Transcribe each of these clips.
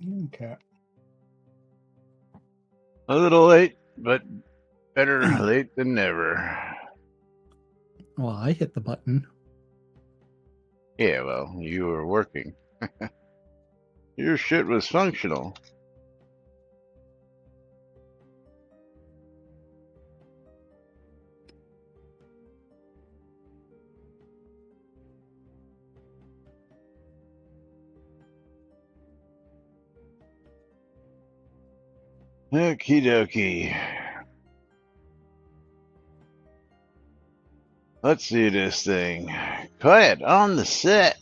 Okay. A little late, but better late than never. Well, I hit the button. Yeah, well, you were working. Your shit was functional. Okie dokie. Let's do this thing. Quiet on the set.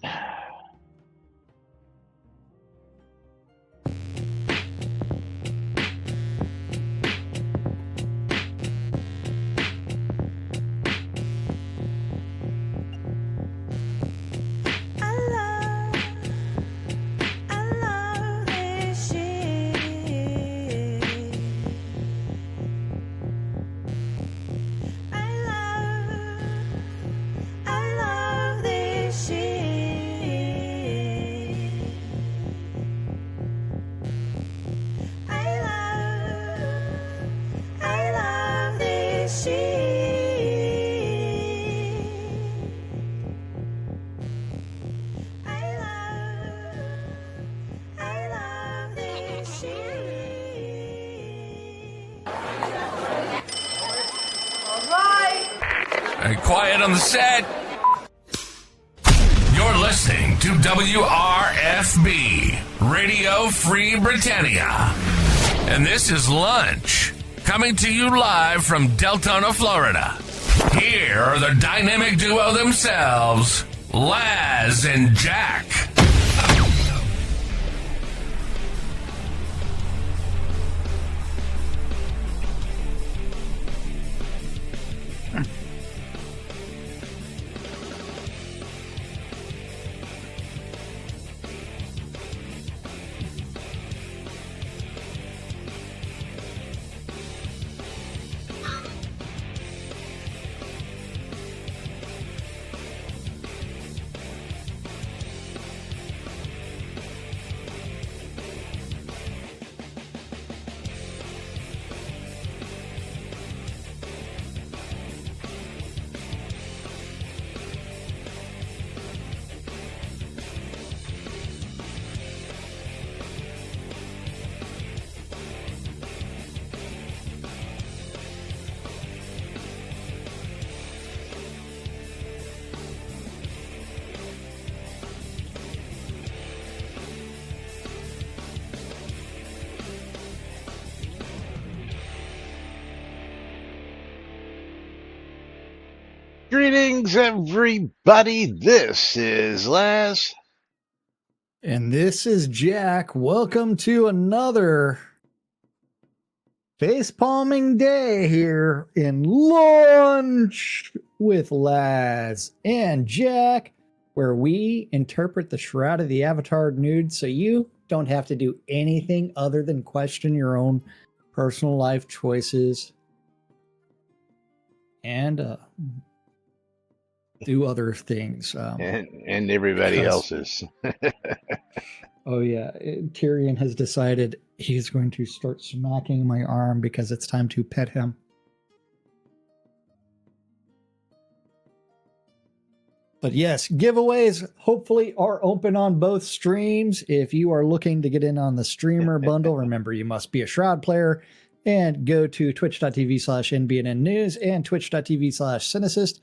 Quiet on the set. You're listening to WRFB, Radio Free Britannia. And this is Lunch, coming to you live from Deltona, Florida. Here are the dynamic duo themselves, Laz and Jack. Greetings, everybody. This is Laz. And this is Jack. Welcome to another face-palming day here in Lunch with Laz and Jack, where we interpret the Shroud of the Avatar nude so you don't have to do anything other than question your own personal life choices and do other things. And everybody else's. Oh, yeah. Tyrion has decided he's going to start smacking my arm because it's time to pet him. But yes, giveaways hopefully are open on both streams. If you are looking to get in on the streamer bundle, remember you must be a Shroud player and go to twitch.tv/NBNN News and twitch.tv/Cynicist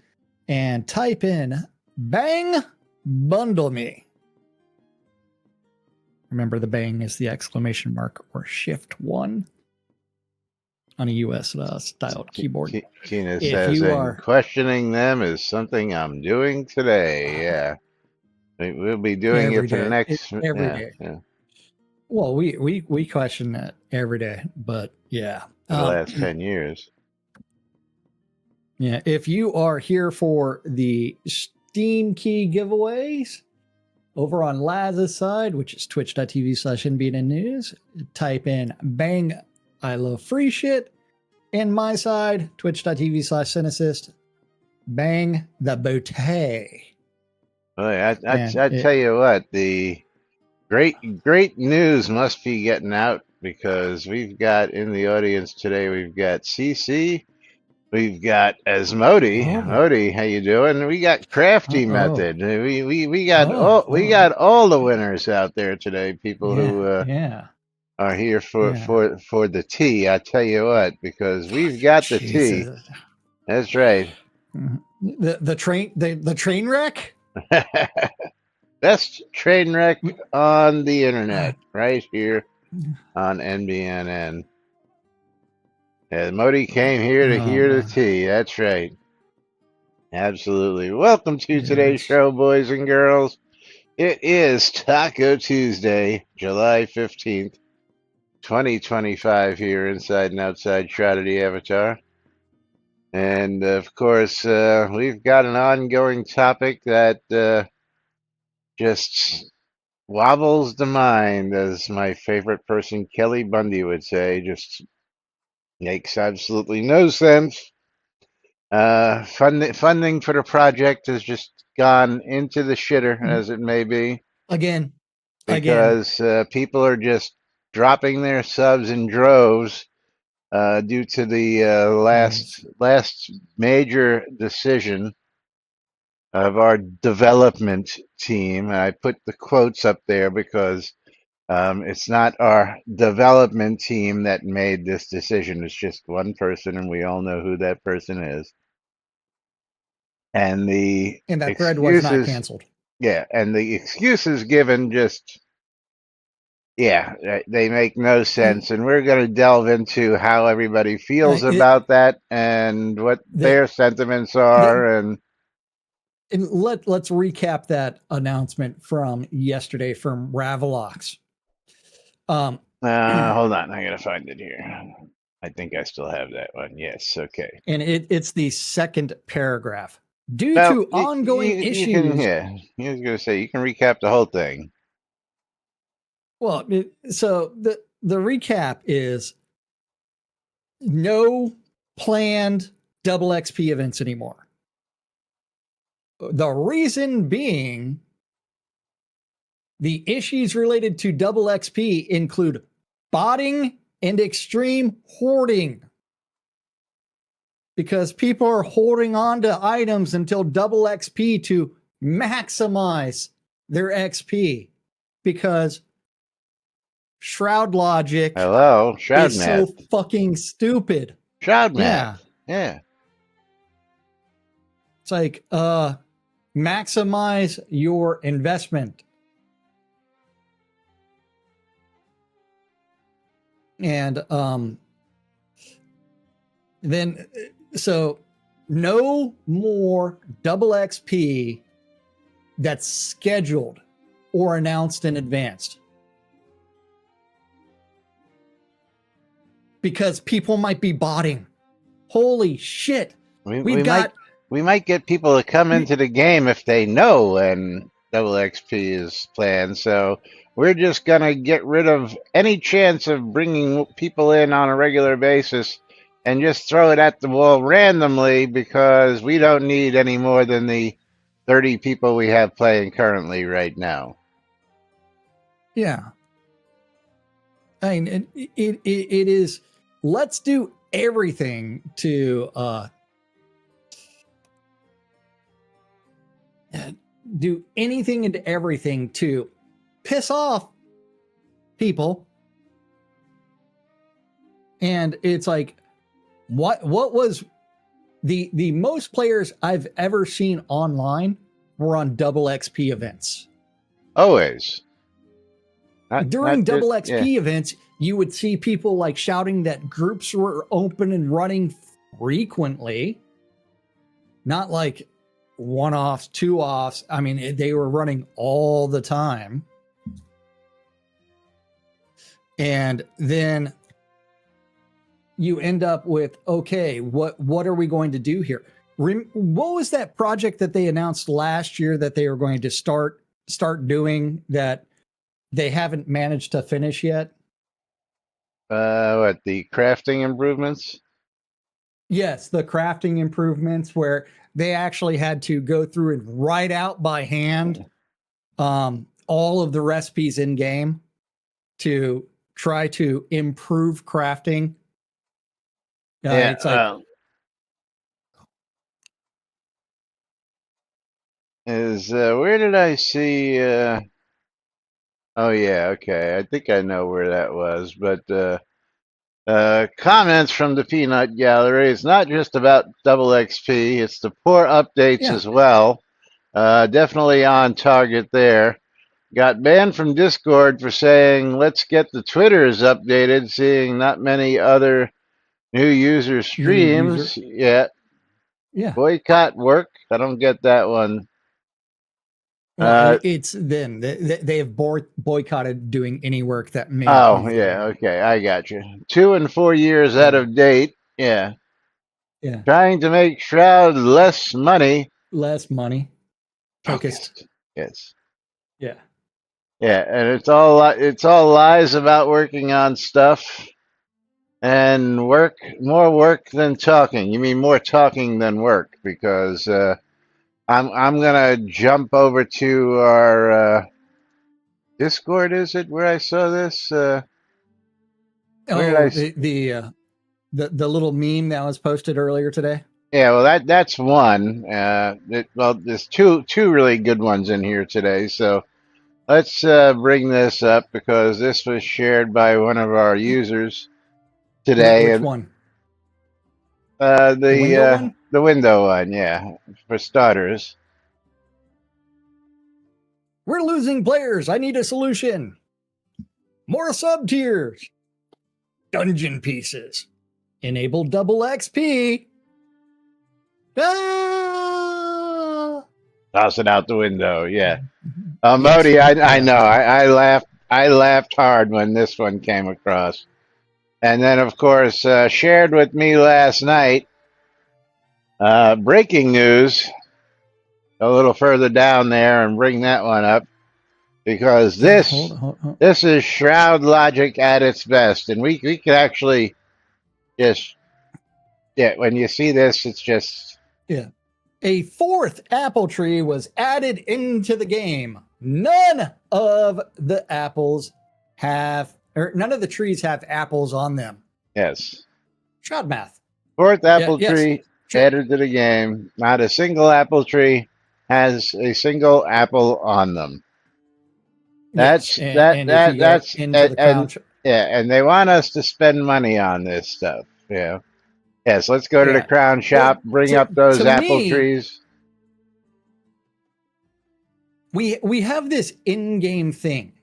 and type in bang bundle me. Remember, the bang is the exclamation mark or shift 1 on a US styled keyboard. Tina says, questioning them is something I'm doing today. Yeah. We'll be doing it for the next every day. Yeah. Well, we question that every day, but yeah. For the last 10 years. Yeah. If you are here for the Steam key giveaways, over on Laz's side, which is twitch.tv/NBNN News, type in bang I love free shit. And my side, twitch.tv/Cynicist, bang the bootay. I tell you what, the Great news must be getting out because we've got in the audience today, we've got CC, we've got Asmodi. Oh. Modi, how you doing? We got Crafty Method. We got all the winners out there today. People who are here for the tea. I tell you what, because we've got the tea. Jesus. That's right. The train wreck. Best train wreck on the internet, right here on NBNN. Yeah, Modi came here to hear the tea. That's right. Absolutely. Welcome to today's show, boys and girls. It is Taco Tuesday, July 15th, 2025, here inside and outside Shroud of the Avatar. And of course, we've got an ongoing topic that just wobbles the mind, as my favorite person, Kelly Bundy, would say. Just makes absolutely no sense. Funding for the project has just gone into the shitter, as it may be. Again. Because people are just dropping their subs in droves due to the last major decision of our development team. And I put the quotes up there because it's not our development team that made this decision. It's just one person, and we all know who that person is. And that thread was not canceled. Yeah, and the excuses given just, they make no sense. And we're going to delve into how everybody feels about that and what their sentiments are. And let's recap that announcement from yesterday from Ravelox. Hold on, I gotta find it here. I think I still have that one. Yes, okay. And it's the second paragraph. Due to ongoing issues. He was gonna say you can recap the whole thing. Well, so the recap is no planned double XP events anymore. The reason being, the issues related to double XP include botting and extreme hoarding. Because people are holding on to items until double XP to maximize their XP. Because Shroud logic Shroud is math. so fucking stupid. Shroud math. Yeah. It's like, maximize your investment. And then, so no more double XP that's scheduled or announced in advance. Because people might be botting. Holy shit. We might get people to come into the game if they know when double XP is planned. So we're just going to get rid of any chance of bringing people in on a regular basis and just throw it at the wall randomly, because we don't need any more than the 30 people we have playing currently right now. Yeah. I mean, it is, let's do everything to do anything and everything to piss off people. And it's like, what was the most players I've ever seen online were on double XP events. Always. During double XP events, you would see people like shouting that groups were open and running frequently. Not like one-offs, two-offs. I mean, they were running all the time. And then you end up with, okay, what are we going to do here? What was that project that they announced last year that they were going to start doing that they haven't managed to finish yet? What, the crafting improvements? Yes, the crafting improvements where they actually had to go through and write out by hand all of the recipes in game to try to improve crafting. Yeah. It's like where did I see? Oh yeah, okay. I think I know where that was, but comments from the Peanut Gallery. It's not just about double XP; it's the poor updates as well. Definitely on target there. Got banned from Discord for saying, "Let's get the Twitters updated," seeing not many other new user streams. Yeah. Boycott work. I don't get that one. Well, it's them. They have boycotted doing any work that may. Oh, yeah. Okay. I got you. 2 and 4 years out of date. Yeah. Yeah. Trying to make Shroud less money. Less money. Focused. Yes. Yeah. Yeah. And it's all lies about working on stuff and more work than talking. You mean more talking than work, because I'm gonna jump over to our Discord. Is it where I saw this? Where did the little meme that was posted earlier today. Yeah, well that's one. There's two really good ones in here today. So let's bring this up because this was shared by one of our users today. Which one? The window one, yeah, for starters. We're losing players. I need a solution. More sub tiers. Dungeon pieces. Enable double XP. Ah! Toss it out the window, yeah. Modi, I know. I laughed hard when this one came across. And then, of course, shared with me last night, breaking news, a little further down there, and bring that one up, because this is Shroud logic at its best, and we could actually just, when you see this, it's just... Yeah. A fourth apple tree was added into the game. None of the trees have apples on them. Yes. Shroud math. Fourth apple tree added to the game. Not a single apple tree has a single apple on them. And they want us to spend money on this stuff. Yeah. Yes, let's go to the Crown Shop, bring up those apple trees. We have this in-game thing,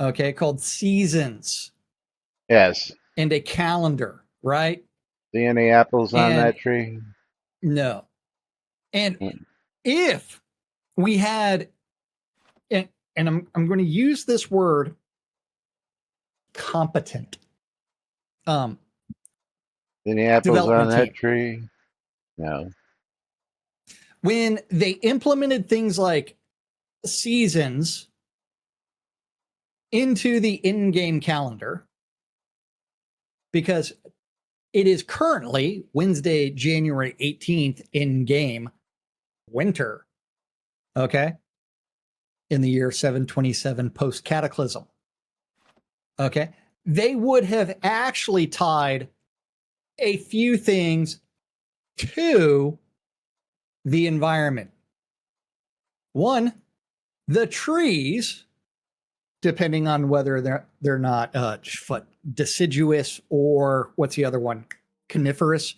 okay, called seasons. Yes. And a calendar, right? See any apples on that tree? No. And if we had, and I'm going to use this word, competent. Any apples on that tree? No. When they implemented things like seasons into the in-game calendar, because it is currently Wednesday, January 18th in-game winter, okay, in the year 727 post-cataclysm, okay, they would have actually tied a few things to the environment. One, the trees, depending on whether they're not deciduous or what's the other one, coniferous,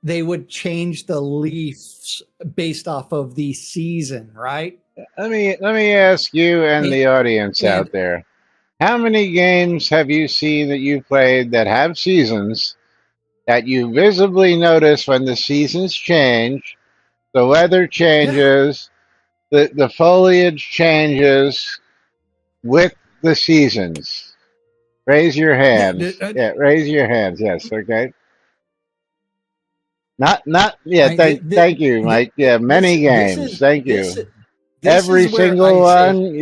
they would change the leaves based off of the season, right? Let me ask you and the audience out there. How many games have you seen that you played that have seasons that you visibly notice when the seasons change, the weather changes, the foliage changes with the seasons? Raise your hands. Raise your hands. Yes, okay. Thank you, Mike. Yeah, many games. Thank you. Every single one,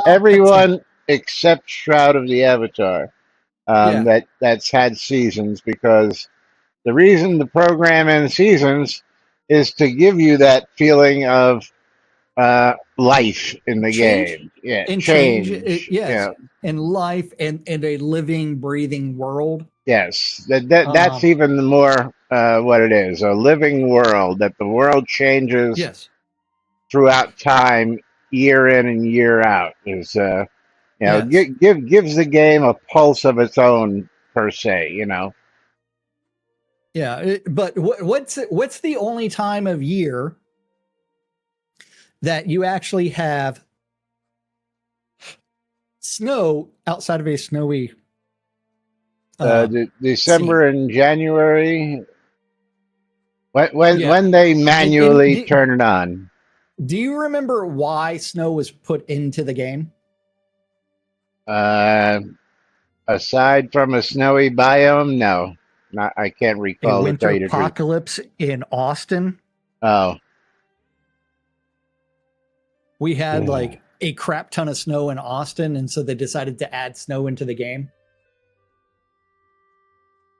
everyone except Shroud of the Avatar, that's had seasons, because the reason the program ends seasons is to give you that feeling of life in the Change game. Yeah, and change. yes, Yeah, and life and a living, breathing world. yes. That's Um, even more what it is, a living world, that the world changes yes, throughout time, year in and year out. Is yes, gives the game a pulse of its own, per se. yeah. But what's the only time of year that you actually have snow outside of a snowy scene? December and January, Yeah, when they and manually turn it on. do you remember why snow was put into the game? Uh, Aside from a snowy biome, no, not. I can't A recall, to tell winter you the truth. apocalypse in Austin. Oh, We had yeah. like a crap ton of snow in Austin, and so they decided to add snow into the game.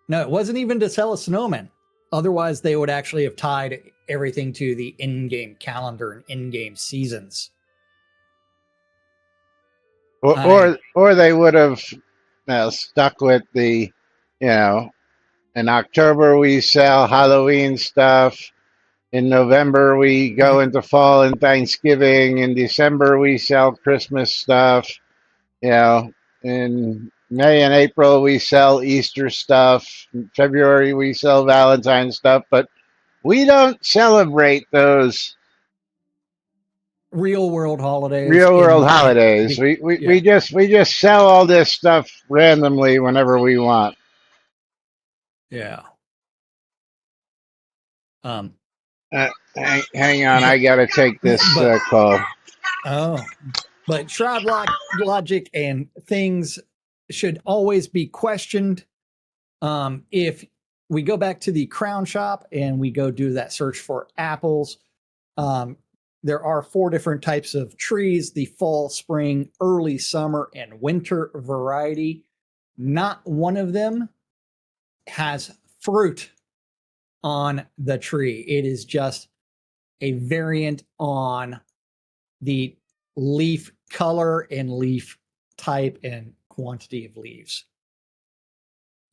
No, it wasn't even to sell a snowman. Otherwise, they would actually have tied everything to the in-game calendar and in-game seasons. Or they would have stuck with the, you know, in October we sell Halloween stuff. In November we go into fall and Thanksgiving. In December we sell Christmas stuff. You know, in May and April we sell Easter stuff. In February we sell Valentine's stuff, but we don't celebrate those Real world holidays real world in holidays. the We yeah, just sell all this stuff randomly whenever we want. yeah. Um, Hang on, I but gotta take this but call. oh, but logic and things should always be questioned. If we go back to the crown shop and we go do that search for apples, um, there are 4 different types of trees: the fall, spring, early summer, and winter variety. Not one of them has fruit on the tree. It is just a variant on the leaf color and leaf type and quantity of leaves.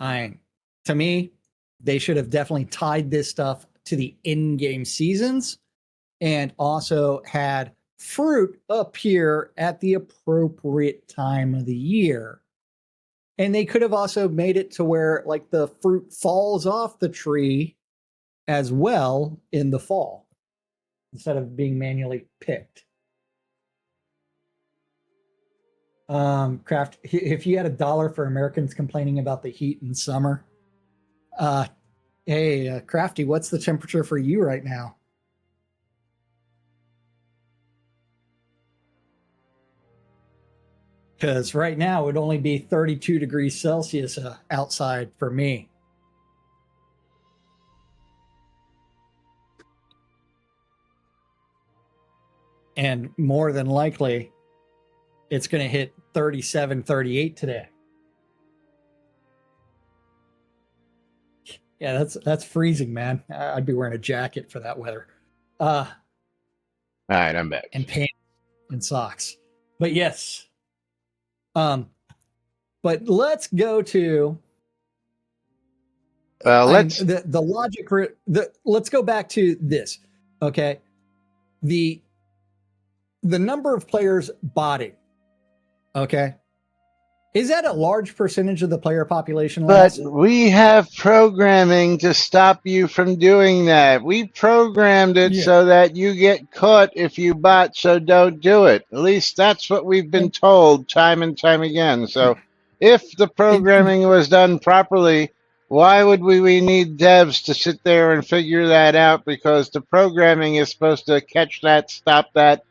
To me, they should have definitely tied this stuff to the in-game seasons and also had fruit appear at the appropriate time of the year. And they could have also made it to where like the fruit falls off the tree as well in the fall instead of being manually picked. Craft, if you had $1 for Americans complaining about the heat in summer, hey, Crafty, what's the temperature for you right now? Because right now it would only be 32 degrees Celsius outside for me. And more than likely, it's going to hit 37, 38 today. Yeah, that's freezing, man. I'd be wearing a jacket for that weather. All right, I'm back. And pants and socks. But yes. But let's go to the logic for let's go back to this. Okay. The number of players botting. Okay. Is that a large percentage of the player population? But we have programming to stop you from doing that. We programmed it so that you get caught if you bot, so don't do it. At least that's what we've been told time and time again. So if the programming was done properly, why would we need devs to sit there and figure that out? Because the programming is supposed to catch that, stop that,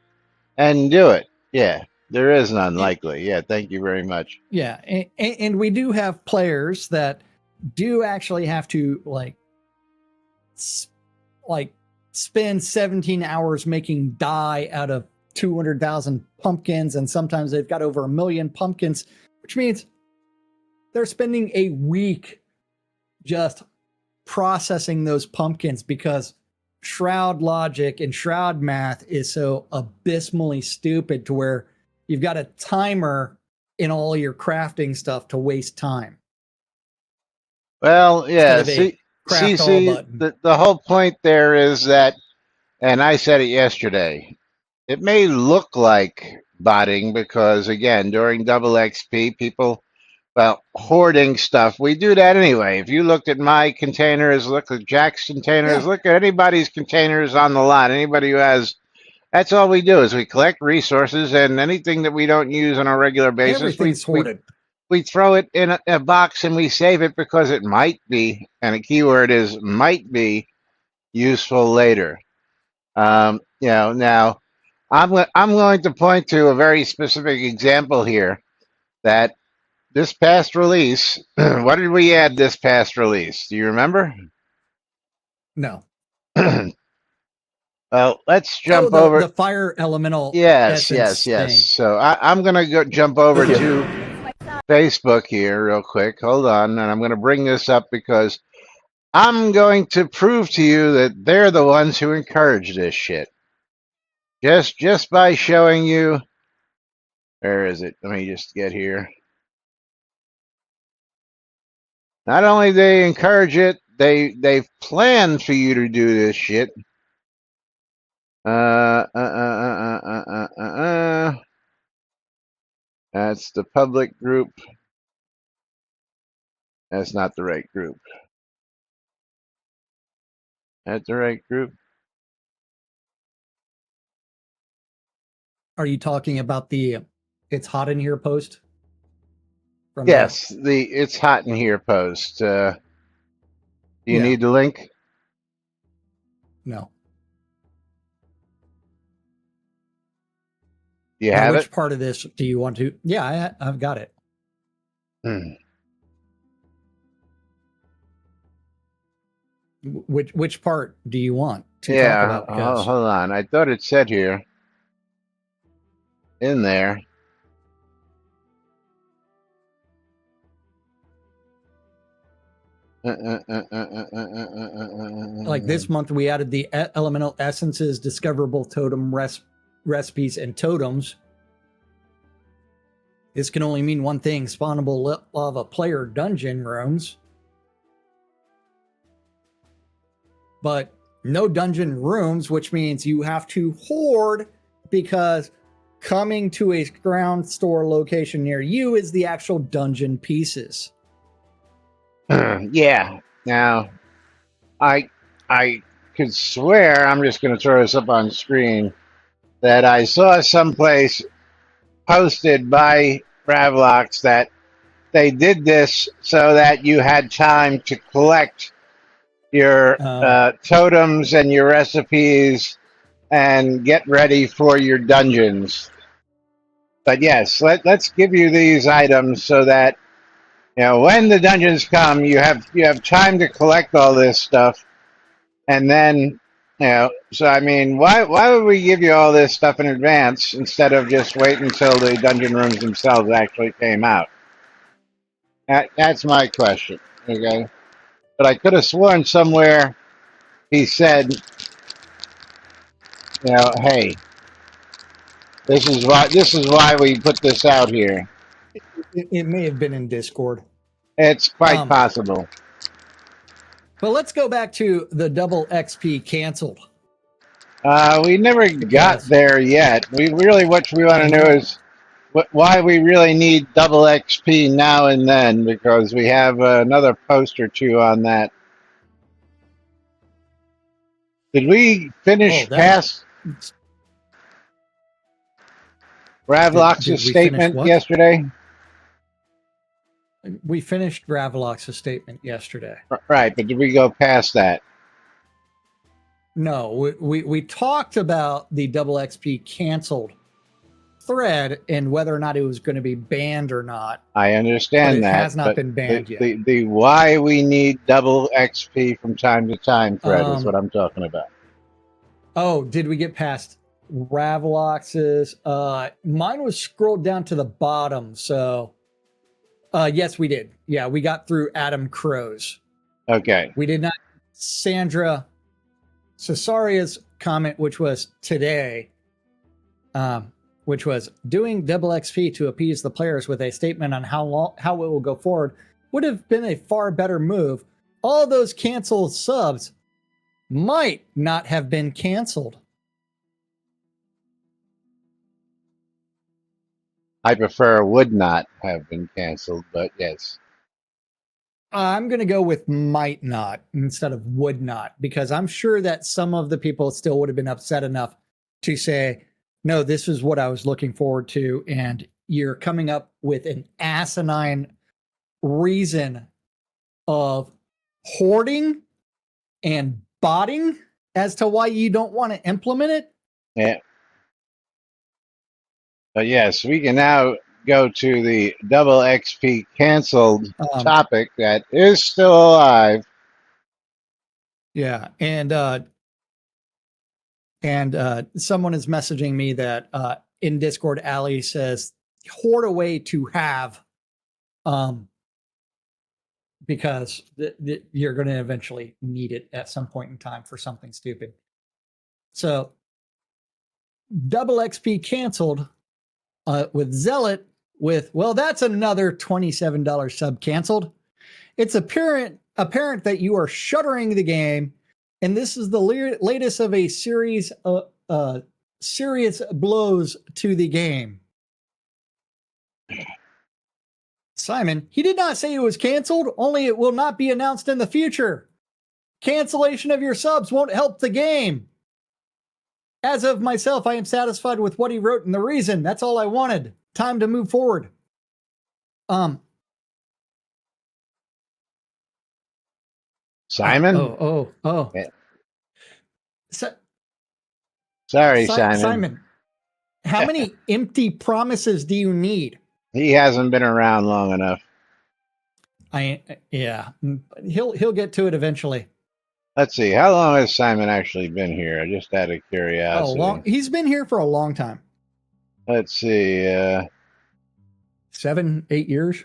and do it. Yeah. There is none, likely. Yeah, thank you very much. Yeah, and we do have players that do actually have to spend 17 hours making dye out of 200,000 pumpkins, and sometimes they've got over 1 million pumpkins, which means they're spending a week just processing those pumpkins because Shroud logic and Shroud math is so abysmally stupid to where you've got a timer in all your crafting stuff to waste time. Well, yeah. Instead of a craft all button. The whole point there is that, and I said it yesterday, it may look like botting because, again, during double XP, people, well, hoarding stuff. We do that anyway. If you looked at my containers, look at Jack's containers, Yeah. look at anybody's containers on the lot, anybody who has, that's all we do is we collect resources, and anything that we don't use on a regular basis, Everything's hoarded. we throw it in a box and we save it because it might be, and a keyword is might be, useful later. Now I'm going to point to a very specific example here that this past release, what did we add this past release? Do you remember? No. Well, let's jump over. The fire elemental. Yes. Thing. So I'm going to go jump over to Facebook here real quick. Hold on. And I'm going to bring this up because I'm going to prove to you that they're the ones who encourage this shit. Just by showing you. Where is it? Let me just get here. Not only they encourage it, they've planned for you to do this shit. That's the public group. That's not the right group. That's the right group. Are you talking about the "It's hot in here" post? Yes, the "It's hot in here" post. Do you need the link? No. Do you have which it? part of this do you want to? Yeah, I've got it. Which part do you want to talk about? Hold on. I thought it said here in there. Like this month, we added the elemental essences, discoverable totem recipes, and totems. This can only mean one thing: spawnable lava player dungeon rooms. But no dungeon rooms, which means you have to hoard, because coming to a ground store location near you is the actual dungeon pieces. Yeah. Now, I could swear, I'm just going to throw this up on screen, that I saw someplace posted by Ravlox that they did this so that you had time to collect your totems and your recipes and get ready for your dungeons. But yes, let's give you these items so that, you know, when the dungeons come, you have time to collect all this stuff, and then, you know. So I mean, why would we give you all this stuff in advance instead of just wait until the dungeon rooms themselves actually came out? That's my question. Okay, but I could have sworn somewhere he said, you know, hey, this is why we put this out here. It may have been in Discord. It's quite possible. But let's go back to the double XP canceled. We never got there yet. What we want to know is why we really need double XP now and then, because we have another post or two on that. Did we finish past Ravlox's statement yesterday? We finished Ravlox's statement yesterday. Right, but did we go past that? No, we talked about the double XP canceled thread and whether or not it was going to be banned or not. I understand that. It has not been banned yet. The why we need double XP from time to time thread is what I'm talking about. Oh, did we get past Ravlox's? Mine was scrolled down to the bottom, so yes, we did. Yeah, we got through Adam Crow's. Okay. We did not Sandra's Cesaria's comment, which was today, which was doing double XP to appease the players with a statement on how it will go forward, would have been a far better move. All those canceled subs might not have been canceled. I prefer would not have been canceled, but yes. I'm going to go with might not instead of would not, because I'm sure that some of the people still would have been upset enough to say, no, this is what I was looking forward to. And you're coming up with an asinine reason of hoarding and botting as to why you don't want to implement it. Yeah. But yes, we can now go to the double XP canceled topic that is still alive. Yeah, and someone is messaging me that in Discord, Ali says hoard away to have, because you're going to eventually need it at some point in time for something stupid. So double XP canceled with Zealot with, well, that's another $27 sub canceled. It's apparent that you are shuttering the game, and this is the latest of a series of serious blows to the game. Simon, he did not say it was canceled, only it will not be announced in the future. Cancellation of your subs won't help the game. As of myself, I am satisfied with what he wrote and the reason. That's all I wanted. Time to move forward. Simon? Yeah. Sorry, Simon. Simon, how many empty promises do you need? He hasn't been around long enough. He'll get to it eventually. Let's see. How long has Simon actually been here? Just out of curiosity. He's been here for a long time. Let's see. 7, 8 years.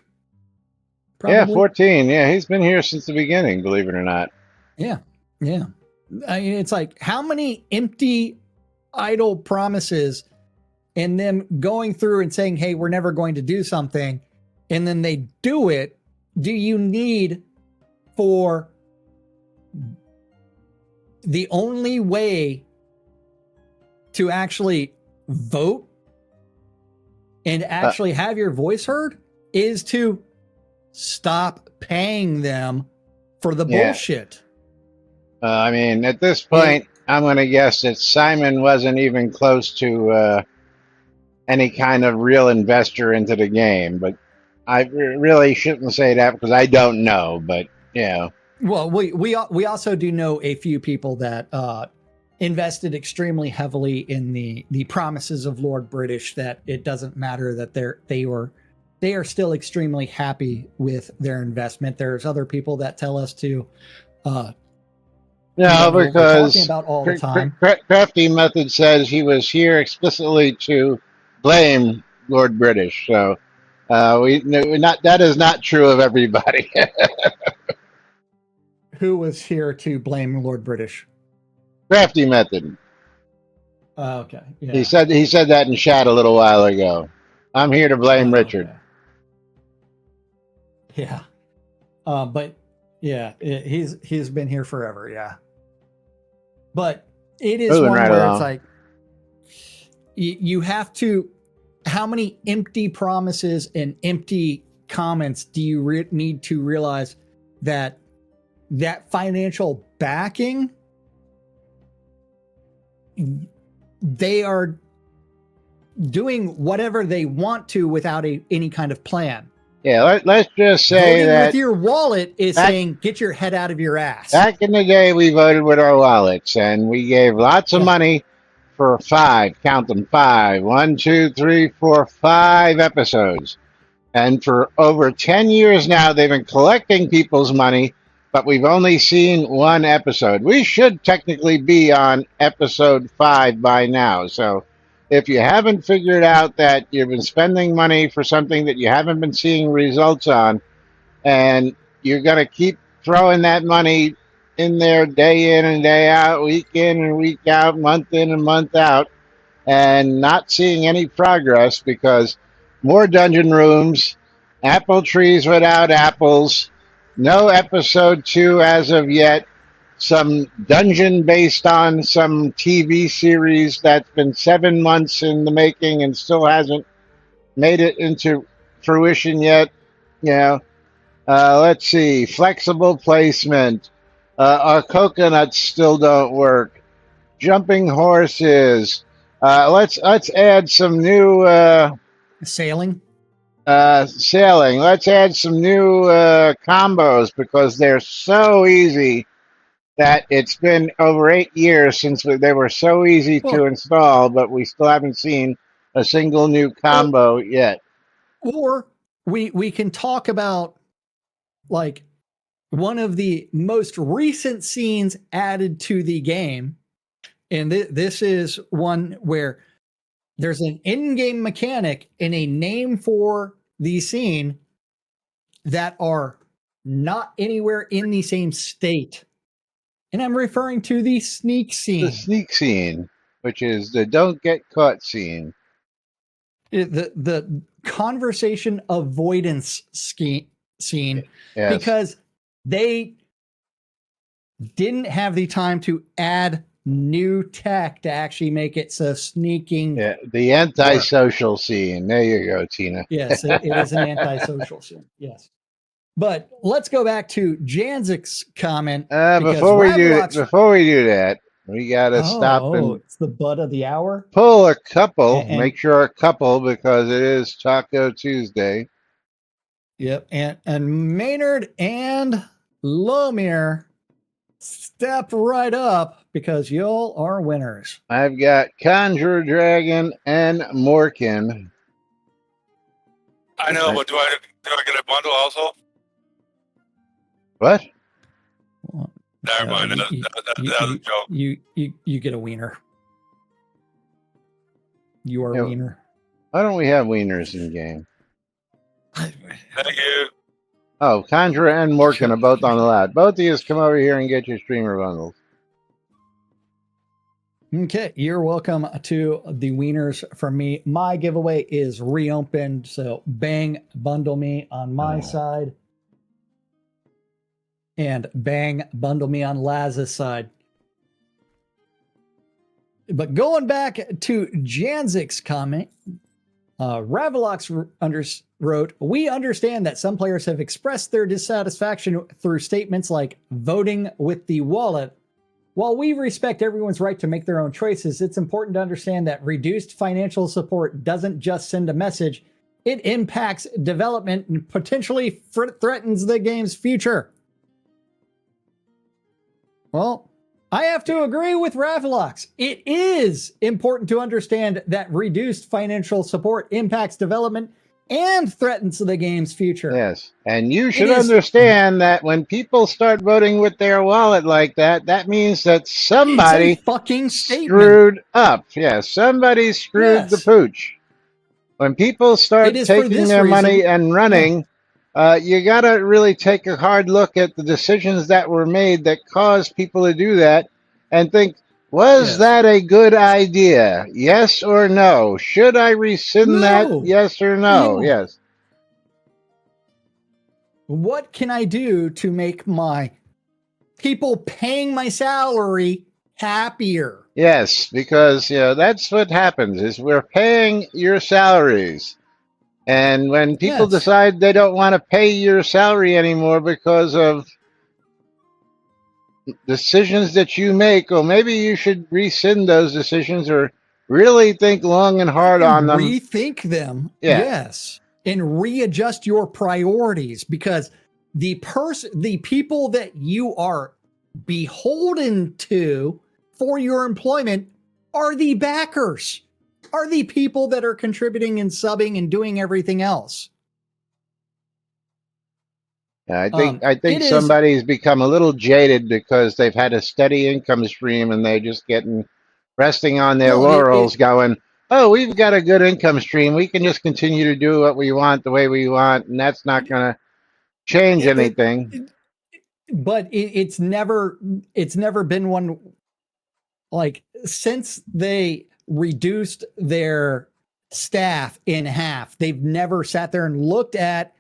Probably. Yeah, 14. Yeah, he's been here since the beginning, believe it or not. Yeah. I mean, it's like, how many empty, idle promises and them going through and saying, hey, we're never going to do something, and then they do it, do you need for the only way to actually vote and actually have your voice heard is to stop paying them for the bullshit? I mean, at this point, I'm going to guess that Simon wasn't even close to any kind of real investor into the game, but I really shouldn't say that because I don't know, but yeah. Well, we also do know a few people that invested extremely heavily in the promises of Lord British, that it doesn't matter that they are still extremely happy with their investment. There's other people that tell us to no, because talking about all the time. Crafty Method says he was here explicitly to blame Lord British, so that is not true of everybody. Who was here to blame Lord British? Crafty Method. Okay. Yeah. He said that in chat a little while ago. I'm here to blame Richard. Okay. Yeah. But yeah, he's been here forever. Yeah. But it is one where it's like you have to. How many empty promises and empty comments do you need to realize that financial backing, they are doing whatever they want to without any kind of plan? Yeah, let's just say voting that with your wallet is saying, get your head out of your ass. Back in the day, we voted with our wallets, and we gave lots of money for 5, count them, 5, 1, 2, 3, 4, 5 episodes. And for over 10 years now, they've been collecting people's money, but we've only seen 1 episode. We should technically be on episode 5 by now. So if you haven't figured out that you've been spending money for something that you haven't been seeing results on, and you're going to keep throwing that money in there day in and day out, week in and week out, month in and month out, and not seeing any progress because more dungeon rooms, apple trees without apples, no episode 2 as of yet, some dungeon based on some TV series that's been 7 months in the making and still hasn't made it into fruition yet. You know, let's see, flexible placement. Our coconuts still don't work. Jumping horses. Let's add some new Sailing. sailing. Let's add some new combos because they're so easy that it's been over 8 years since they were so easy to Well, install, but we still haven't seen a single new well, combo yet. or we can talk about like one of the most recent scenes added to the game, and this is one where there's an in-game mechanic and a name for the scene that are not anywhere in the same state. And I'm referring to the sneak scene. The sneak scene, which is the don't get caught scene. The conversation avoidance scene, Yes. because they didn't have the time to add new tech to actually make it so sneaking. Yeah, the antisocial scene. There you go, Tina. Yes, it is an antisocial scene. Yes. But let's go back to Janzik's comment. Before we do that, we gotta stop and it's the butt of the hour. pull a couple. And make sure a couple because it is Taco Tuesday. Yep, and Maynard and Lomir, step right up because y'all are winners. I've got Conjure Dragon and Morkin. I know, but do I get a bundle also? What? Well, Never mind. That was a joke. You get a wiener. You are Yeah. wiener. Why don't we have wieners in game? Thank you. Oh, Conjurer and Morkin are both on the lab. Both of you come over here and get your streamer bundles. Okay, you're welcome to the wieners from me. My giveaway is reopened, so bang, bundle me on my side. And bang, bundle me on Laz's side. But going back to Janzik's comment, Ravelox wrote, "We understand that some players have expressed their dissatisfaction through statements like voting with the wallet. While we respect everyone's right to make their own choices, it's important to understand that reduced financial support doesn't just send a message, it impacts development and potentially threatens the game's future." Well, I have to agree with Ravelox. It is important to understand that reduced financial support impacts development and threatens the game's future. Yes, and you should understand that when people start voting with their wallet like that, that means that somebody It's a fucking statement. screwed up. Yeah, somebody screwed the pooch. When people start taking their money and running, you got to really take a hard look at the decisions that were made that caused people to do that and think, was that a good idea? Yes or no? Should I rescind that? Yes or no? Yes. What can I do to make my people paying my salary happier? Yes, because that's what happens is we're paying your salaries. And when people decide they don't want to pay your salary anymore because of decisions that you make, or maybe you should rescind those decisions or really think long and hard on them. Rethink them. Yeah. Yes. And readjust your priorities, because the people that you are beholden to for your employment are the backers, are the people that are contributing and subbing and doing everything else. I think somebody's become a little jaded because they've had a steady income stream and they're just resting on their laurels going, oh, we've got a good income stream. We can just continue to do what we want the way we want. And that's not going to change anything. but it's never been one, like, since they reduced their staff in half, they've never sat there and looked at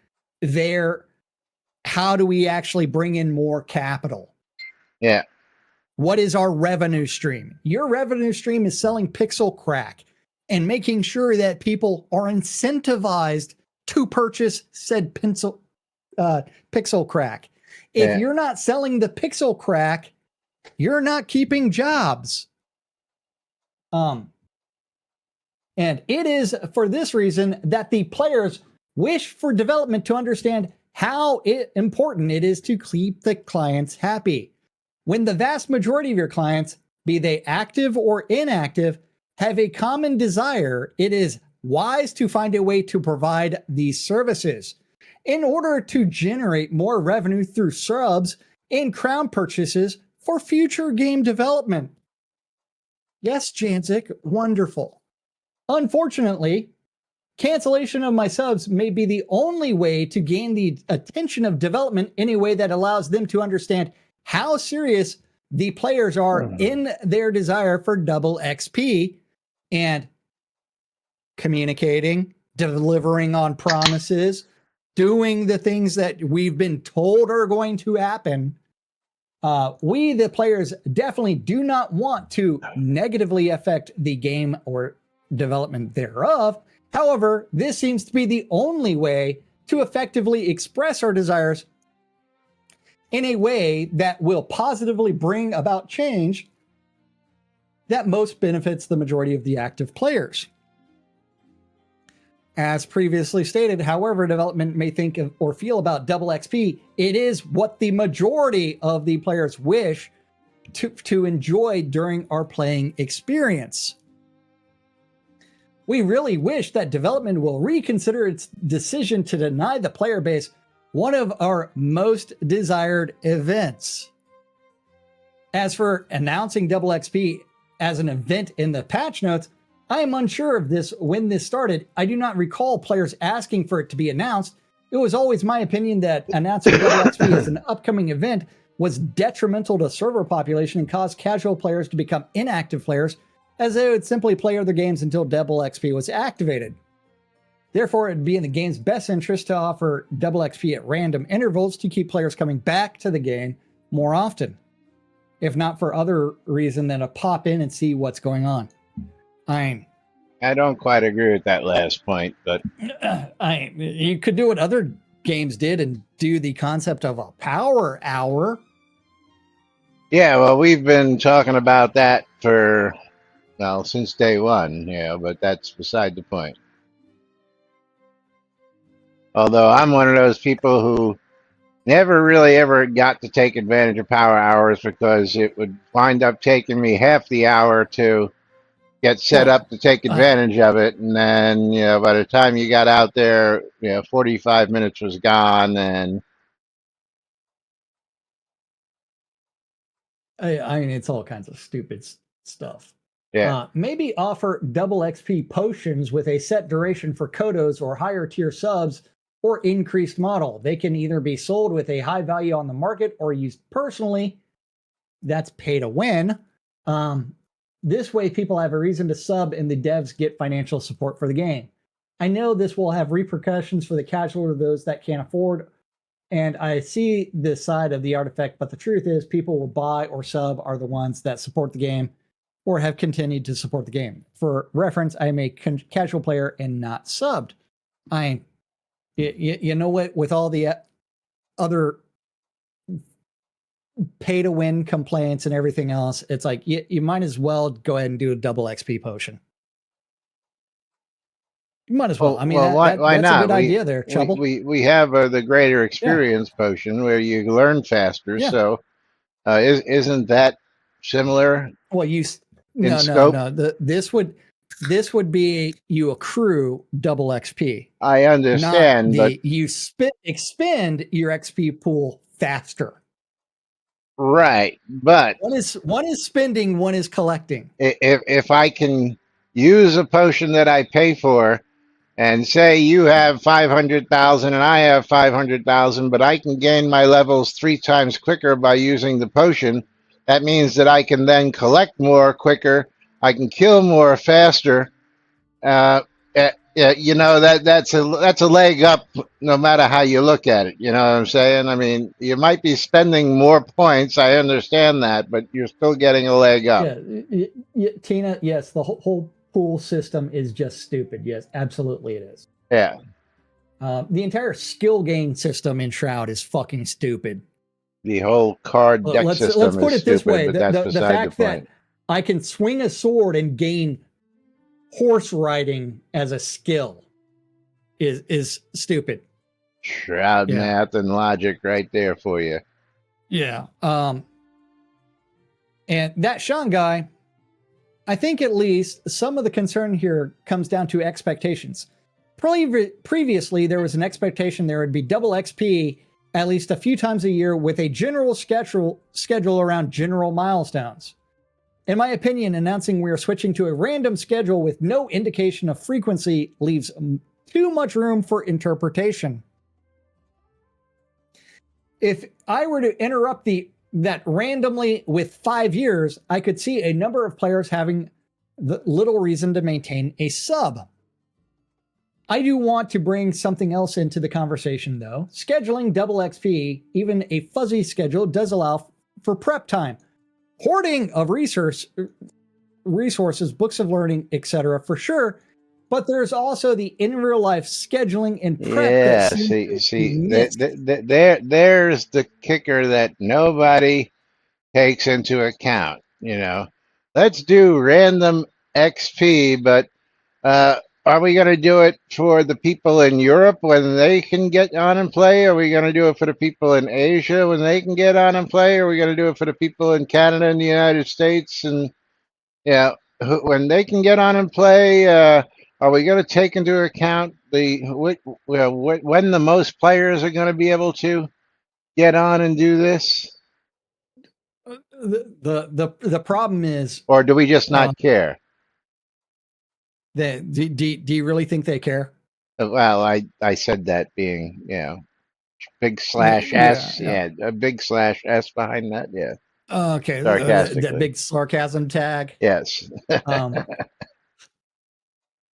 how do we actually bring in more capital? Yeah. What is our revenue stream? Your revenue stream is selling pixel crack and making sure that people are incentivized to purchase said pixel crack. If you're not selling the pixel crack, you're not keeping jobs. And it is for this reason that the players wish for development to understand how important it is to keep the clients happy. When the vast majority of your clients, be they active or inactive, have a common desire, it is wise to find a way to provide these services in order to generate more revenue through subs and crown purchases for future game development. Yes, Janzik, wonderful. Unfortunately, cancellation of my subs may be the only way to gain the attention of development in a way that allows them to understand how serious the players are in their desire for double XP and communicating, delivering on promises, doing the things that we've been told are going to happen. We, the players, definitely do not want to negatively affect the game or development thereof. However, this seems to be the only way to effectively express our desires in a way that will positively bring about change that most benefits the majority of the active players. As previously stated, however development may think of or feel about double XP, it is what the majority of the players wish to enjoy during our playing experience. We really wish that development will reconsider its decision to deny the player base one of our most desired events. As for announcing double XP as an event in the patch notes, I am unsure of this when this started. I do not recall players asking for it to be announced. It was always my opinion that announcing double XP as an upcoming event was detrimental to server population and caused casual players to become inactive players, as they would simply play other games until double XP was activated. Therefore, it would be in the game's best interest to offer double XP at random intervals to keep players coming back to the game more often, if not for other reason than to pop in and see what's going on. I don't quite agree with that last point, but you could do what other games did and do the concept of a power hour. Yeah, well, we've been talking about that since day one, but that's beside the point. Although I'm one of those people who never really ever got to take advantage of power hours because it would wind up taking me half the hour to get set up to take advantage of it. And then, by the time you got out there, 45 minutes was gone. And I mean, it's all kinds of stupid stuff. Yeah. Maybe offer double XP potions with a set duration for Kodos or higher tier subs or increased model. They can either be sold with a high value on the market or used personally. That's pay to win. This way, people have a reason to sub and the devs get financial support for the game. I know this will have repercussions for the casual or those that can't afford, and I see this side of the artifact, but the truth is people will buy or sub are the ones that support the game or have continued to support the game. For reference, I am a casual player and not subbed. You know what, with all the other pay to win complaints and everything else, it's like you might as well go ahead and do a double XP potion. You might as well. Well, I mean, why that's not? a good idea there, Trouble. We have the greater experience potion where you learn faster. Yeah. So isn't that similar? Well, no. This would be you accrue double XP. I understand, but you expend your XP pool faster. Right, but one is spending, one is collecting. If I can use a potion that I pay for and say you have 500,000 and I have 500,000, but I can gain my levels 3 times quicker by using the potion. That means that I can then collect more quicker. I can kill more faster. You know, that's a leg up no matter how you look at it. You know what I'm saying? I mean, you might be spending more points. I understand that, but you're still getting a leg up. Yeah, Tina, yes, the whole pool system is just stupid. Yes, absolutely it is. Yeah. The entire skill gain system in Shroud is fucking stupid. The whole card deck system let's put is it this stupid, way. but that's The beside fact the point. that I can swing a sword and gain horse riding as a skill is stupid. Shroud math and logic right there for you. Yeah. And that Sean guy, I think at least some of the concern here comes down to expectations. Previously, there was an expectation there would be double XP at least a few times a year with a general schedule around general milestones. In my opinion, announcing we are switching to a random schedule with no indication of frequency leaves too much room for interpretation. If I were to interrupt that randomly with 5 years, I could see a number of players having little reason to maintain a sub. I do want to bring something else into the conversation, though. Scheduling double XP, even a fuzzy schedule, does allow for prep time. Hoarding of resources, books of learning, etc., for sure. But there's also the in real life scheduling and prep. Yeah, there's the kicker that nobody takes into account. You know, let's do random XP, but are we going to do it for the people in Europe when they can get on and play? Are we going to do it for the people in Asia when they can get on and play? Are we going to do it for the people in Canada and the United States? And when they can get on and play, are we going to take into account when the most players are going to be able to get on and do this? The problem is, or do we just not care? Do you really think they care? Well, I said that being, big slash S. Yeah, a big slash S behind that. Yeah. Okay. The big sarcasm tag. Yes.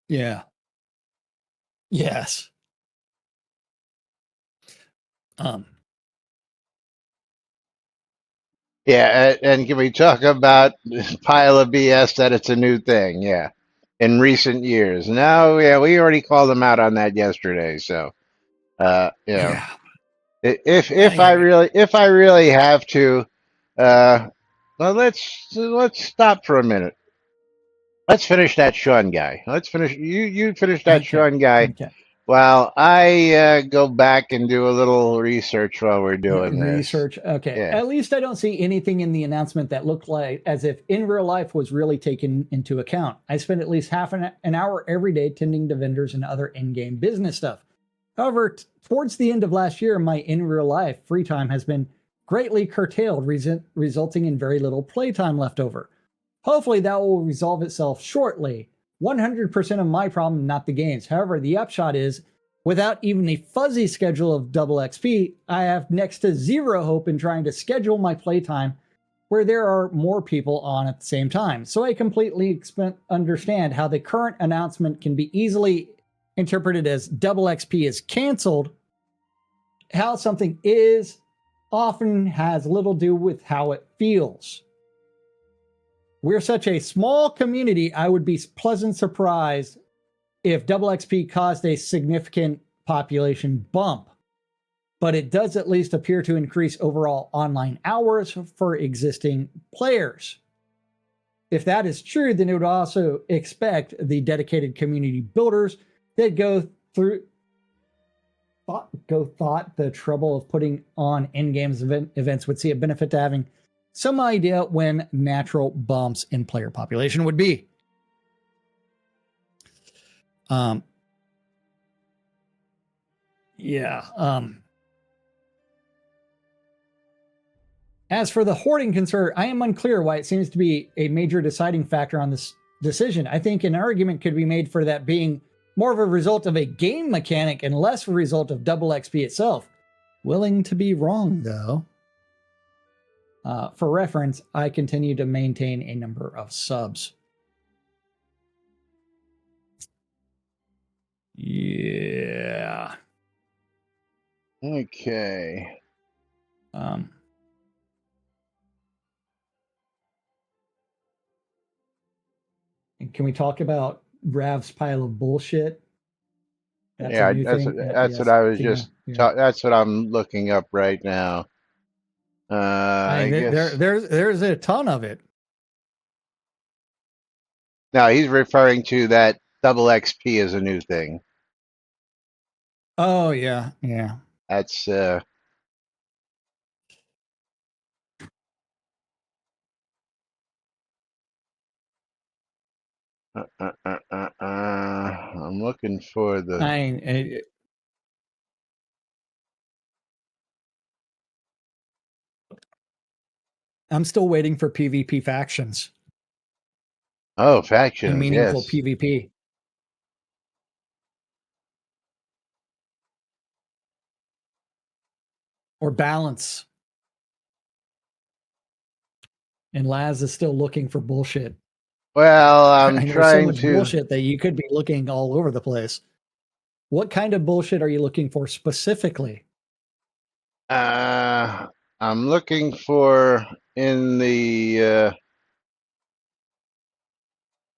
Yeah. Yes. Yeah, and can we talk about pile of BS that it's a new thing? Yeah. In recent years. No, yeah, we already called them out on that yesterday. So, Yeah. if I really have to, well, let's stop for a minute. Let's finish that Sean guy. Let's finish. You finish that Sean guy. Okay. While I go back and do a little research while we're doing research. Okay. Yeah. At least I don't see anything in the announcement that looked like as if in real life was really taken into account. I spend at least half an hour every day tending to vendors and other in-game business stuff. However, towards the end of last year, my in real life free time has been greatly curtailed, resulting in very little playtime left over. Hopefully that will resolve itself shortly. 100% of my problem, not the games. However, the upshot is, without even a fuzzy schedule of double XP, I have next to zero hope in trying to schedule my playtime where there are more people on at the same time. So I completely understand how the current announcement can be easily interpreted as double XP is canceled. How something is often has little to do with how it feels. We're such a small community, I would be pleasant surprised if double XP caused a significant population bump. But it does at least appear to increase overall online hours for existing players. If that is true, then it would also expect the dedicated community builders that go thought the trouble of putting on in-game events would see a benefit to having some idea when natural bumps in player population would be. As for the hoarding concern, I am unclear why it seems to be a major deciding factor on this decision. I think an argument could be made for that being more of a result of a game mechanic and less a result of double XP itself. Willing to be wrong, though. For reference, I continue to maintain a number of subs. Yeah. Okay. And can we talk about Rav's pile of bullshit? That's a new thing. That's Yes, what I was Tina, just. yeah. That's what I'm looking up right now. I guess. There's a ton of it. No, he's referring to that double XP as a new thing. Oh yeah, yeah. That's I'm looking for the. I'm still waiting for PvP factions Oh, and factions. meaningful Yes. PvP. Or balance. And Laz is still looking for bullshit. Well, I'm And there's so trying much to. bullshit that you could be looking all over the place. What kind of bullshit are you looking for specifically? I'm looking for in the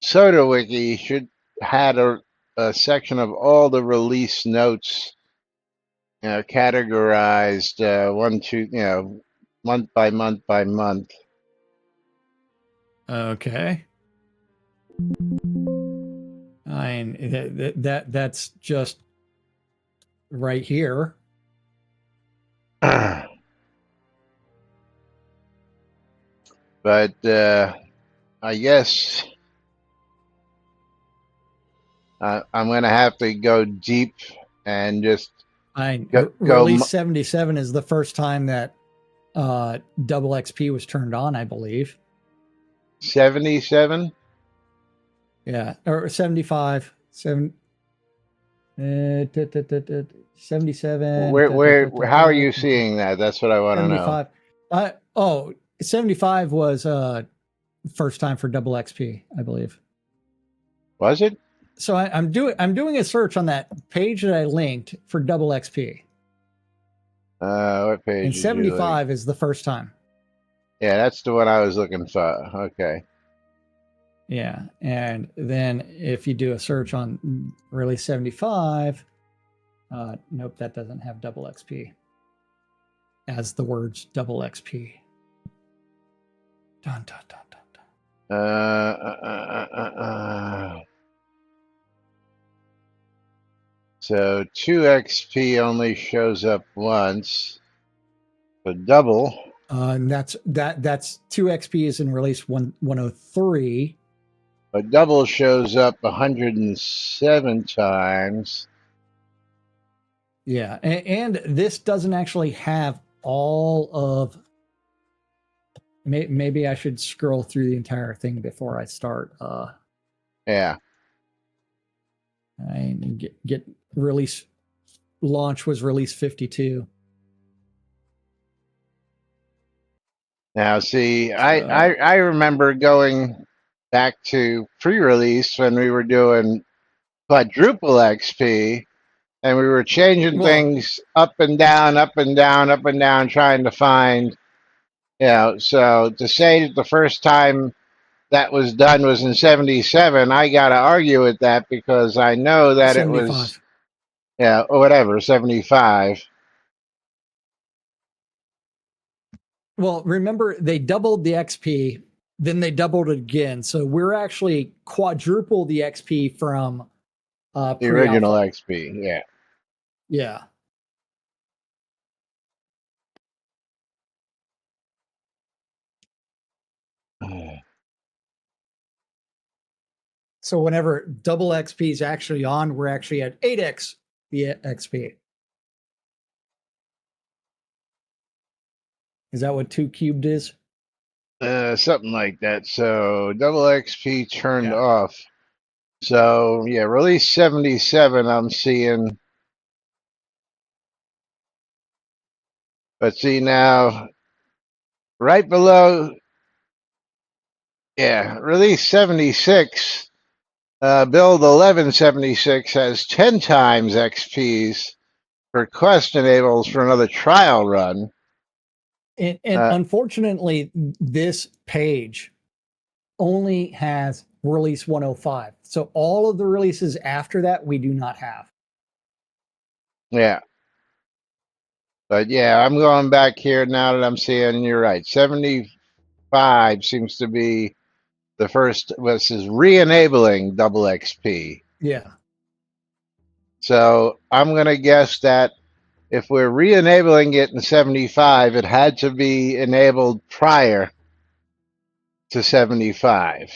Soda Wiki should had a section of all the release notes, categorized month by month by month. Okay. I mean, that's just right here. But I guess I'm going to have to go deep and just Release 77 is the first time that double XP was turned on, I believe. 77. Yeah, or 75. 77. How are you seeing that? That's what I want to know. 75 was first time for double XP, I believe. Was it? So I'm doing a search on that page that I linked for double XP. What page? And 75 is the first time. Yeah, that's the one I was looking for. Okay. Yeah, and then if you do a search on release 75, nope, that doesn't have double XP as the words double XP. Dun, dun, dun, dun, dun. So 2 XP only shows up once, but double. And that's 2 XP is in release 103. But double shows up 107 times. Yeah, and this doesn't actually have all of. Maybe I should scroll through the entire thing before I start. Yeah. I get release. Launch was release 52. Now, see, I remember going back to pre-release when we were doing quadruple XP, and we were changing things up and down, up and down, up and down, trying to find, so to say that the first time that was done was in 77, I got to argue with that because I know that 75. It was, or whatever, 75. Well, remember, they doubled the XP, then they doubled it again. So we're actually quadruple the XP from the original XP, yeah. Yeah. So whenever double XP is actually on, we're actually at 8x the XP. Is that what 2 cubed is? Something like that. So double XP turned off. So yeah, release 77 I'm seeing. But see now, right below, yeah, release 76, build 1176 has 10 times XPs for quest enables for another trial run. And unfortunately, this page only has release 105. So all of the releases after that, we do not have. Yeah. But yeah, I'm going back here now that I'm seeing you're right. 75 seems to be the first. This is re-enabling double XP. Yeah. So I'm going to guess that if we're re-enabling it in 75, it had to be enabled prior to 75.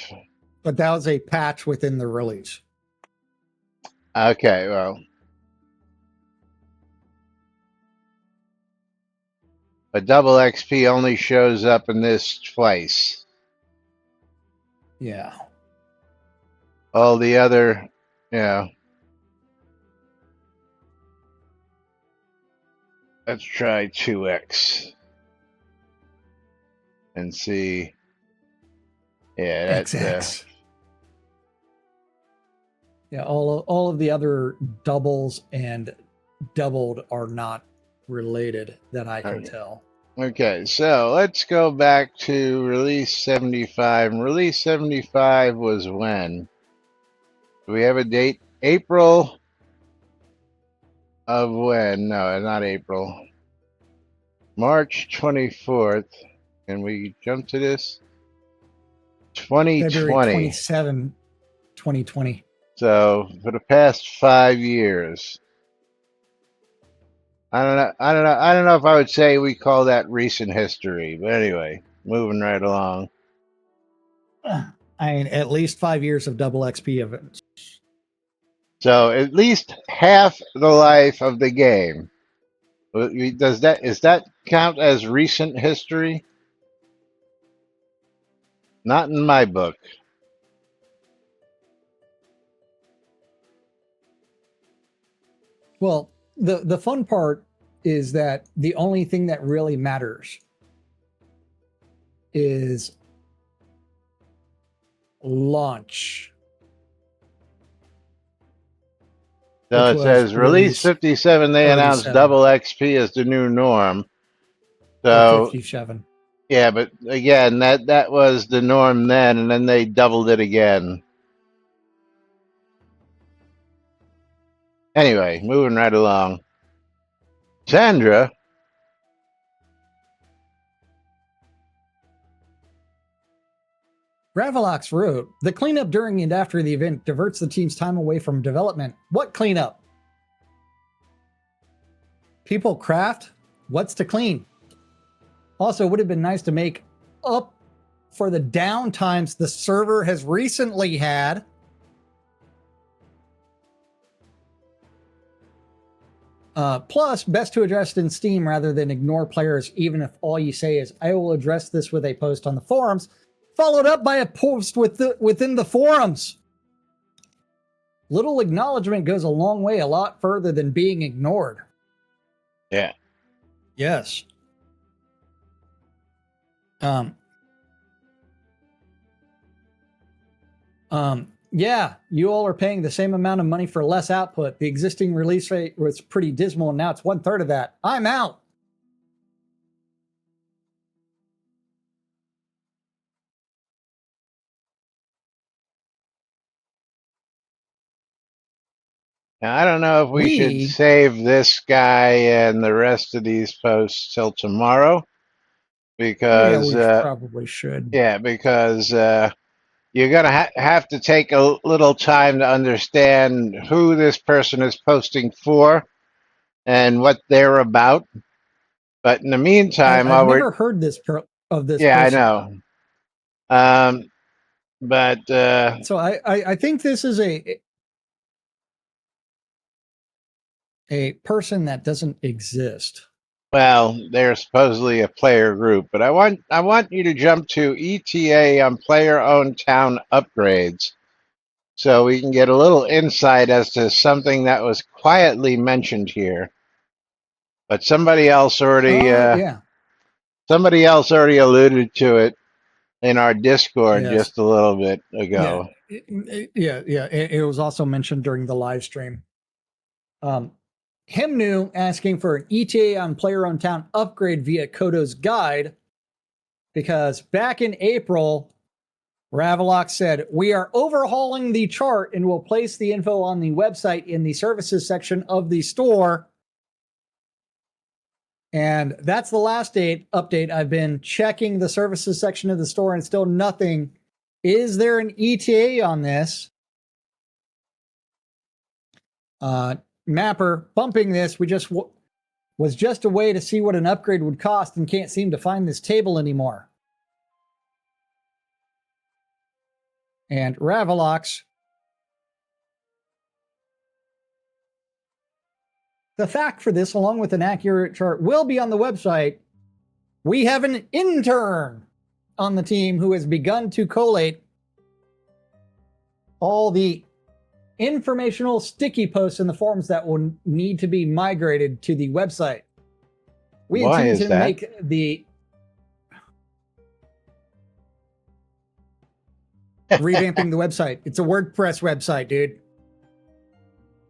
But that was a patch within the release. Okay, well. But double XP only shows up in this twice. Yeah. All the other, yeah. Let's try 2x and see. Yeah, that's XX. Yeah, all of the other doubles and doubled are not related that I can tell. Okay, so let's go back to release 75. And release 75 was when? Do we have a date? April of when? No, not April. March 24th. Can we jump to this? 2020. February 27, 2020. So for the past 5 years. I don't know if I would say we call that recent history, but anyway, moving right along. I mean, at least 5 years of double XP events. So at least half the life of the game. Is that count as recent history? Not in my book. Well, the fun part is that the only thing that really matters is launch. So it says release 57. They announced 37. double XP as the new norm. Or So 57. yeah, but again, that was the norm then, and then they doubled it again. Anyway, moving right along. Sandra. Gravalox wrote, the cleanup during and after the event diverts the team's time away from development. What cleanup? People craft? What's to clean? Also, would have been nice to make up for the downtimes the server has recently had. Plus, best to address it in Steam rather than ignore players, even if all you say is, I will address this with a post on the forums, followed up by a post within the forums. Little acknowledgement goes a long way, a lot further than being ignored. Yeah. Yes. Yeah, you all are paying the same amount of money for less output. The existing release rate was pretty dismal, and now it's 1/3 of that. I'm out. Now, I don't know if we should save this guy and the rest of these posts till tomorrow, because we probably should. Yeah, because you're gonna have to take a little time to understand who this person is posting for and what they're about. But in the meantime, I've never heard of this. Yeah, person. I know. But so I think this is a person that doesn't exist. Well, they're supposedly a player group, but I want you to jump to ETA on player-owned town upgrades. so we can get a little insight as to something that was quietly mentioned here. But somebody else already alluded to it in our Discord Yes. just a little bit ago. Yeah. It was also mentioned during the live stream. Himnu asking for an ETA on player-owned town upgrade via Kodo's guide, because back in April, Ravelock said, "We are overhauling the chart and will place the info on the website in the services section of the store." And that's the last update. I've been checking the services section of the store and still nothing. Is there an ETA on this? Mapper bumping this. We just was just a way to see what an upgrade would cost and can't seem to find this table anymore. And Ravelox, the fact for this, along with an accurate chart, will be on the website. We have an intern on the team who has begun to collate all the informational sticky posts in the forums that will need to be migrated to the website. We Why intend is to that? make the revamping the website. It's a WordPress website, dude.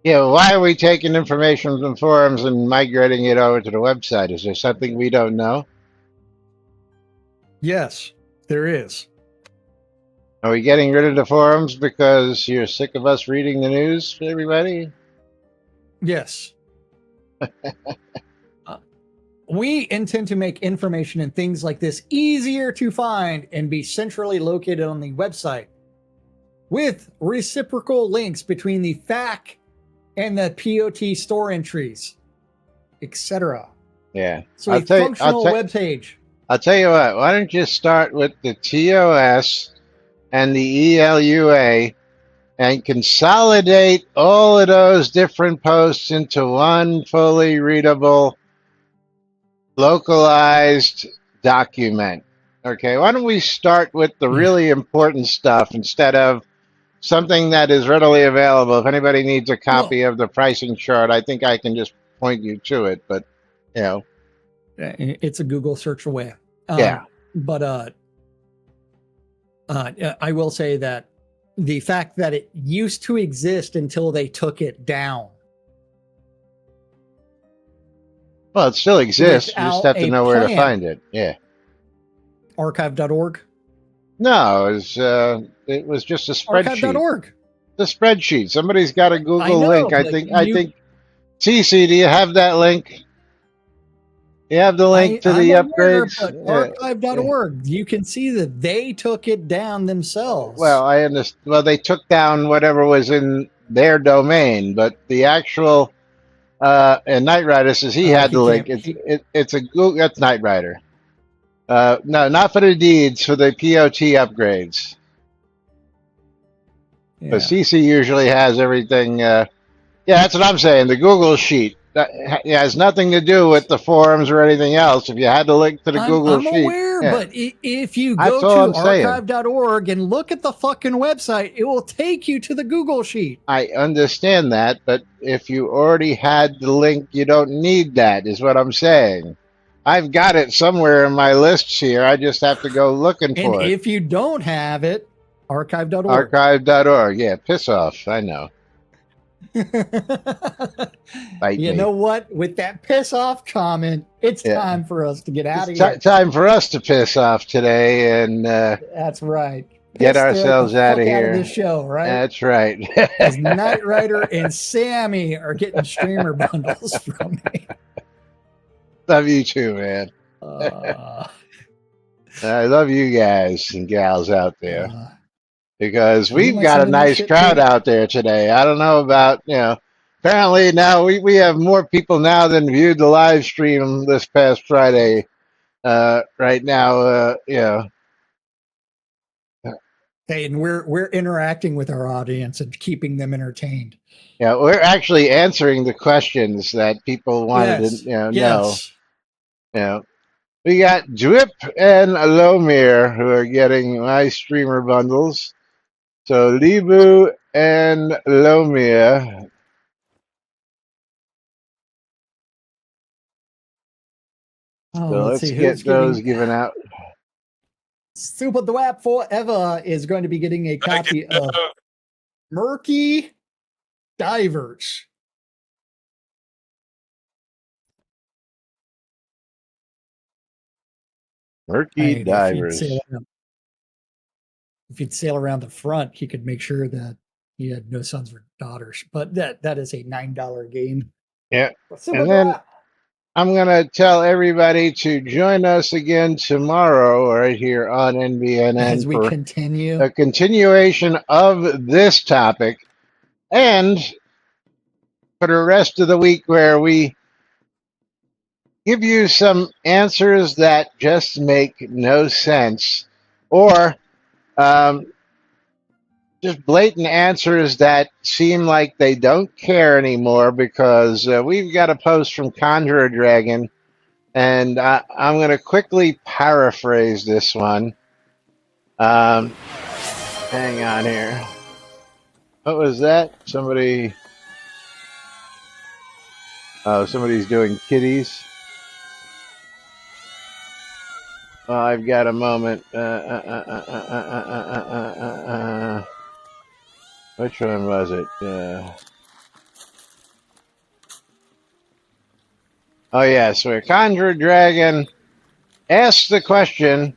Yeah, why are we taking information from forums and migrating it over to the website? Is there something we don't know? Yes, there is. Are we getting rid of the forums because you're sick of us reading the news, everybody? Yes. We intend to make information and things like this easier to find and be centrally located on the website, with reciprocal links between the FAQ and the POT store entries, etc. Yeah. So a functional web page. I'll tell you what, why don't you start with the TOS and the ELUA and consolidate all of those different posts into one fully readable, localized document. Okay, why don't we start with the really important stuff instead of something that is readily available? If anybody needs a copy of the pricing chart, I think I can just point you to it, but you know. It's a Google search away. Yeah. But I will say that the fact that it used to exist until they took it down. Well, it still exists. You just have to know where to find it. Yeah. Archive.org? No, it was just a spreadsheet. Archive.org. The spreadsheet. Somebody's got a Google link. I think. CC, do you have that link? You have the link to the upgrades? Archive.org. You can see that they took it down themselves. Well, I understand. Well, they took down whatever was in their domain, but the actual and Knight Rider says he had the link. It's a Google. That's Knight Rider. No, not for the deeds, for the POT upgrades. Yeah. But CC usually has everything. Yeah, that's what I'm saying. The Google sheet. That has nothing to do with the forums or anything else. If you had to link to the Google sheet. I'm aware, but if you go to archive.org and look at the fucking website, it will take you to the Google sheet. I understand that, but if you already had the link, you don't need that, is what I'm saying. I've got it somewhere in my lists here. I just have to go looking for it. And if you don't have it, archive.org. Archive.org. Yeah, piss off. I know. You know what? With that piss off comment, it's time for us to get out of here. Time for us to piss off today, and that's right. Get ourselves out of here. Out of this show, right? That's right. As Knight Rider and Sammy are getting streamer bundles from me. Love you too, man. I love you guys and gals out there. Because we've got a nice crowd out there today. I don't know about, apparently now we have more people now than viewed the live stream this past Friday. Right now, Hey, and we're interacting with our audience and keeping them entertained. Yeah, we're actually answering the questions that people wanted to know. Yeah. We got Drip and Lomir who are getting my streamer bundles. So Libu and Lomia. Oh, So let's let's see who's get those getting. given out. Super Dwap Forever is going to be getting a copy of Murky Divers. Murky And Divers. if he'd sail around the front, he could make sure that he had no sons or daughters. But that is a $9 game. Yeah. Super And then Dwap. I'm going to tell everybody to join us again tomorrow right here on NBNN As we for continue. a continuation of this topic and for the rest of the week where we give you some answers that just make no sense or just blatant answers that seem like they don't care anymore because we've got a post from Conjurer Dragon. And I'm going to quickly paraphrase this one. Hang on here. What was that? Somebody. Oh, somebody's doing kitties. Oh, I've got a moment. Which one was it? Oh, yeah. So Conjure Dragon asked the question,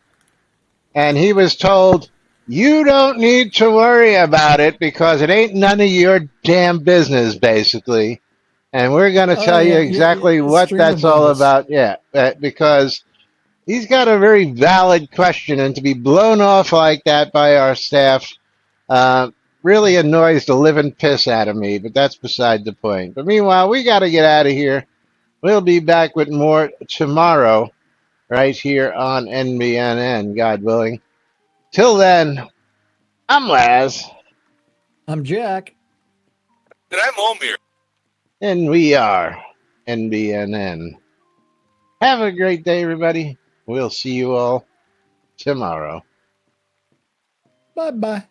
and he was told, you don't need to worry about it because it ain't none of your damn business, basically. And we're going to tell you exactly what Streamer that's all bundles. about. Yeah, because he's got a very valid question, and to be blown off like that by our staff really annoys the living piss out of me, but that's beside the point. But meanwhile, we got to get out of here. We'll be back with more tomorrow right here on NBNN, God willing. Till then, I'm Laz. I'm Jack. And I'm Omir. And we are NBNN. Have a great day, everybody. We'll see you all tomorrow. Bye-bye.